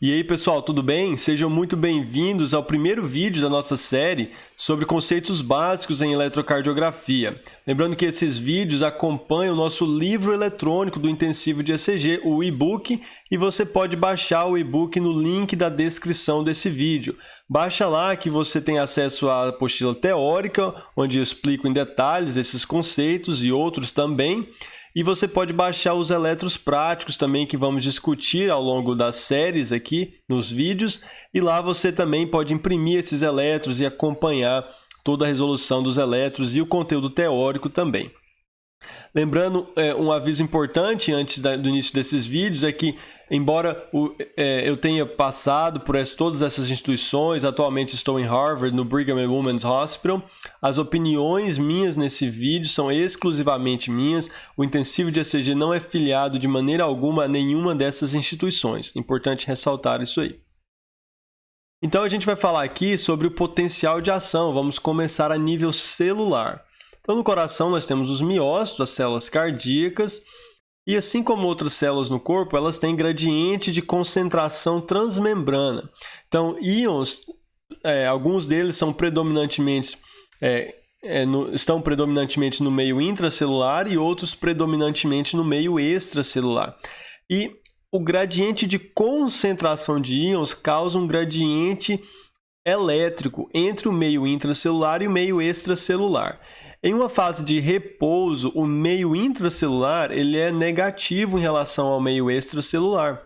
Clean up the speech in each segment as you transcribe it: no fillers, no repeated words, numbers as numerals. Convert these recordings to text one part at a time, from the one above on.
E aí, pessoal, tudo bem? Sejam muito bem-vindos ao primeiro vídeo da nossa série sobre conceitos básicos em eletrocardiografia. Lembrando que esses vídeos acompanham o nosso livro eletrônico do intensivo de ECG, o e-book, e você pode baixar o e-book no link da descrição desse vídeo. Baixa lá que você tem acesso à apostila teórica, onde eu explico em detalhes esses conceitos e outros também. E você pode baixar os eletros práticos também que vamos discutir ao longo das séries aqui nos vídeos. E lá você também pode imprimir esses eletros e acompanhar toda a resolução dos eletros e o conteúdo teórico também. Lembrando, um aviso importante antes do início desses vídeos é que, embora eu tenha passado por todas essas instituições, atualmente estou em Harvard, no Brigham and Women's Hospital, as opiniões minhas nesse vídeo são exclusivamente minhas. O intensivo de ECG não é filiado de maneira alguma a nenhuma dessas instituições. Importante ressaltar isso aí. Então, a gente vai falar aqui sobre o potencial de ação. Vamos começar a nível celular. Então, no coração, nós temos os miócitos, as células cardíacas, e assim como outras células no corpo, elas têm gradiente de concentração transmembrana. Então, íons, alguns deles são predominantemente, estão predominantemente no meio intracelular e outros predominantemente no meio extracelular. E o gradiente de concentração de íons causa um gradiente elétrico entre o meio intracelular e o meio extracelular. Em uma fase de repouso, o meio intracelular ele é negativo em relação ao meio extracelular.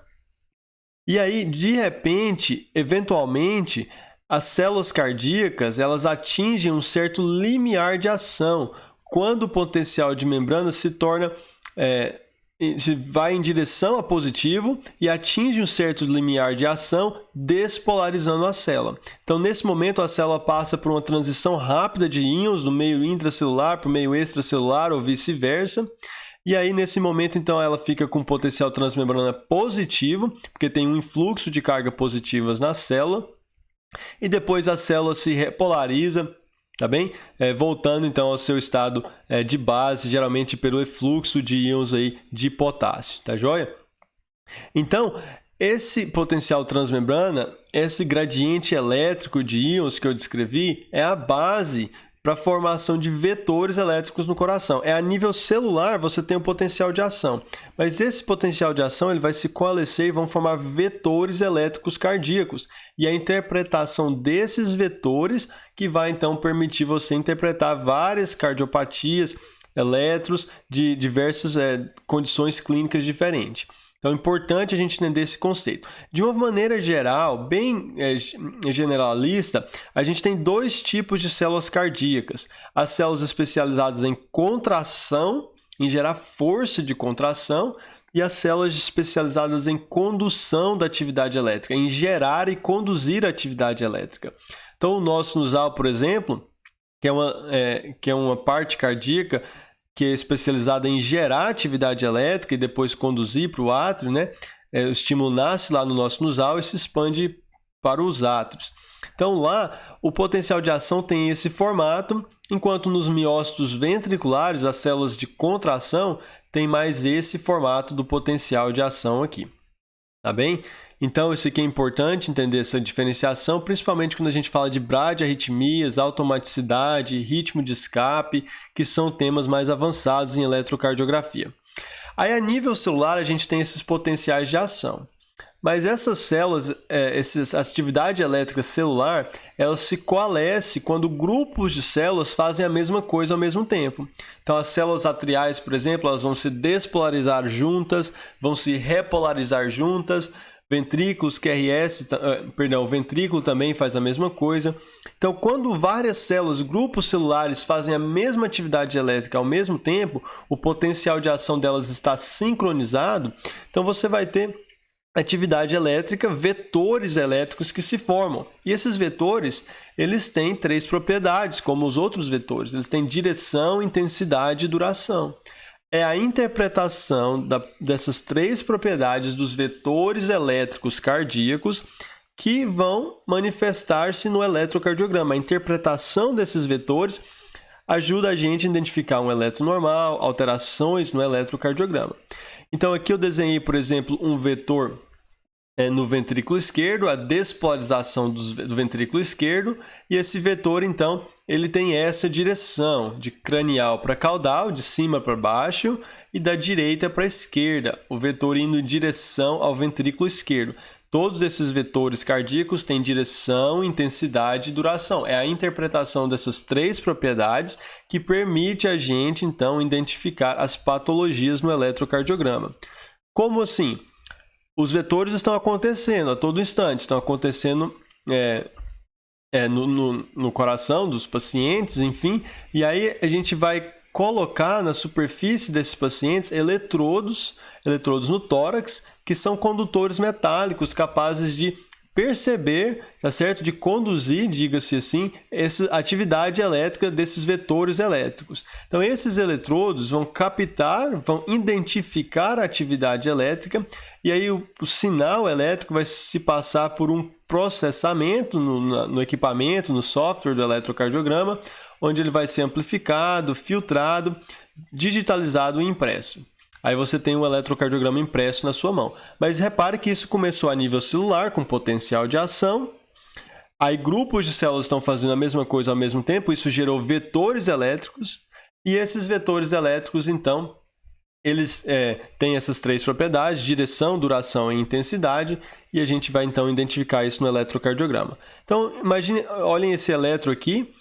E aí, de repente, eventualmente, as células cardíacas elas atingem um certo limiar de ação, quando o potencial de membrana se torna vai em direção a positivo e atinge um certo limiar de ação, despolarizando a célula. Então, nesse momento, a célula passa por uma transição rápida de íons do meio intracelular para o meio extracelular ou vice-versa. E aí, nesse momento, então, ela fica com potencial transmembrana positivo, porque tem um influxo de carga positivas na célula. E depois a célula se repolariza, tá bem? Voltando então ao seu estado de base, geralmente pelo efluxo de íons aí de potássio, tá joia? Então, esse potencial transmembrana, esse gradiente elétrico de íons que eu descrevi, é a base para a formação de vetores elétricos no coração. A nível celular, você tem o potencial de ação, mas esse potencial de ação ele vai se coalescer e vão formar vetores elétricos cardíacos. E a interpretação desses vetores que vai, então, permitir você interpretar várias cardiopatias, eletros de diversas condições clínicas diferentes. Então, é importante a gente entender esse conceito. De uma maneira geral, bem generalista, a gente tem dois tipos de células cardíacas. As células especializadas em contração, em gerar força de contração, e as células especializadas em condução da atividade elétrica, em gerar e conduzir a atividade elétrica. Então, o nosso sinusal, por exemplo, que é uma parte cardíaca, que é especializada em gerar atividade elétrica e depois conduzir para o átrio, né? O estímulo nasce lá no nosso sinusal e se expande para os átrios. Então, lá, o potencial de ação tem esse formato, enquanto nos miócitos ventriculares, as células de contração, tem mais esse formato do potencial de ação aqui. Tá bem? Então, isso aqui é importante entender essa diferenciação, principalmente quando a gente fala de bradiarritmias, automaticidade, ritmo de escape, que são temas mais avançados em eletrocardiografia. Aí, a nível celular, a gente tem esses potenciais de ação. Mas essas células, essa atividade elétrica celular, ela se coalesce quando grupos de células fazem a mesma coisa ao mesmo tempo. Então, as células atriais, por exemplo, elas vão se despolarizar juntas, vão se repolarizar juntas. Ventrículos, o ventrículo também faz a mesma coisa. Então, quando várias células, grupos celulares fazem a mesma atividade elétrica ao mesmo tempo, o potencial de ação delas está sincronizado, então você vai ter atividade elétrica, vetores elétricos que se formam. E esses vetores, eles têm três propriedades, como os outros vetores. Eles têm direção, intensidade e duração. É a interpretação dessas três propriedades dos vetores elétricos cardíacos que vão manifestar-se no eletrocardiograma. A interpretação desses vetores ajuda a gente a identificar um eletro normal, alterações no eletrocardiograma. Então, aqui eu desenhei, por exemplo, um vetor no ventrículo esquerdo, a despolarização do ventrículo esquerdo, e esse vetor, então, ele tem essa direção, de cranial para caudal, de cima para baixo, e da direita para a esquerda, o vetor indo em direção ao ventrículo esquerdo. Todos esses vetores cardíacos têm direção, intensidade e duração. É a interpretação dessas três propriedades que permite a gente, então, identificar as patologias no eletrocardiograma. Como assim? Os vetores estão acontecendo a todo instante, estão acontecendo no coração dos pacientes, enfim, e aí a gente vai colocar na superfície desses pacientes eletrodos no tórax, que são condutores metálicos capazes de perceber, tá certo? De conduzir, diga-se assim, essa atividade elétrica desses vetores elétricos. Então, esses eletrodos vão captar, vão identificar a atividade elétrica, e aí o sinal elétrico vai se passar por um processamento no equipamento, no software do eletrocardiograma, onde ele vai ser amplificado, filtrado, digitalizado e impresso. Aí você tem um eletrocardiograma impresso na sua mão. Mas repare que isso começou a nível celular, com potencial de ação. Aí grupos de células estão fazendo a mesma coisa ao mesmo tempo. Isso gerou vetores elétricos. E esses vetores elétricos, então, eles têm essas três propriedades: direção, duração e intensidade. E a gente vai, então, identificar isso no eletrocardiograma. Então, imagine, olhem esse eletro aqui.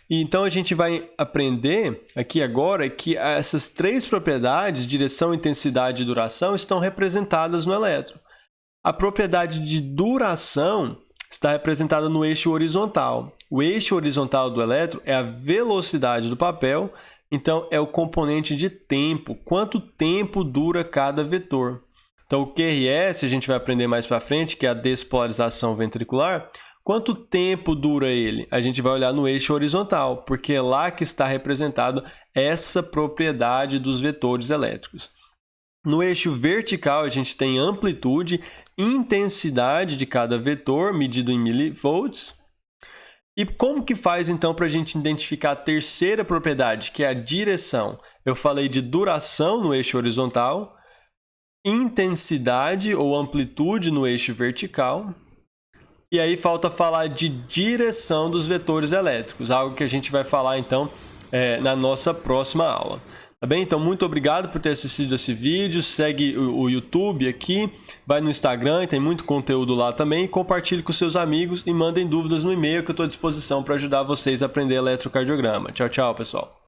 E então a gente vai aprender aqui agora que essas três propriedades, direção, intensidade e duração, estão representadas no elétron. A propriedade de duração está representada no eixo horizontal. O eixo horizontal do elétron é a velocidade do papel, então é o componente de tempo, quanto tempo dura cada vetor. Então o QRS, a gente vai aprender mais para frente, que é a despolarização ventricular. Quanto tempo dura ele? A gente vai olhar no eixo horizontal, porque é lá que está representada essa propriedade dos vetores elétricos. No eixo vertical, a gente tem amplitude, intensidade de cada vetor, medido em milivolts. E como que faz, então, para a gente identificar a terceira propriedade, que é a direção? Eu falei de duração no eixo horizontal, intensidade ou amplitude no eixo vertical. E aí falta falar de direção dos vetores elétricos, algo que a gente vai falar então na nossa próxima aula. Tá bem? Então, muito obrigado por ter assistido esse vídeo. Segue o YouTube aqui, vai no Instagram, tem muito conteúdo lá também. Compartilhe com seus amigos e mandem dúvidas no e-mail que eu estou à disposição para ajudar vocês a aprender eletrocardiograma. Tchau, tchau, pessoal.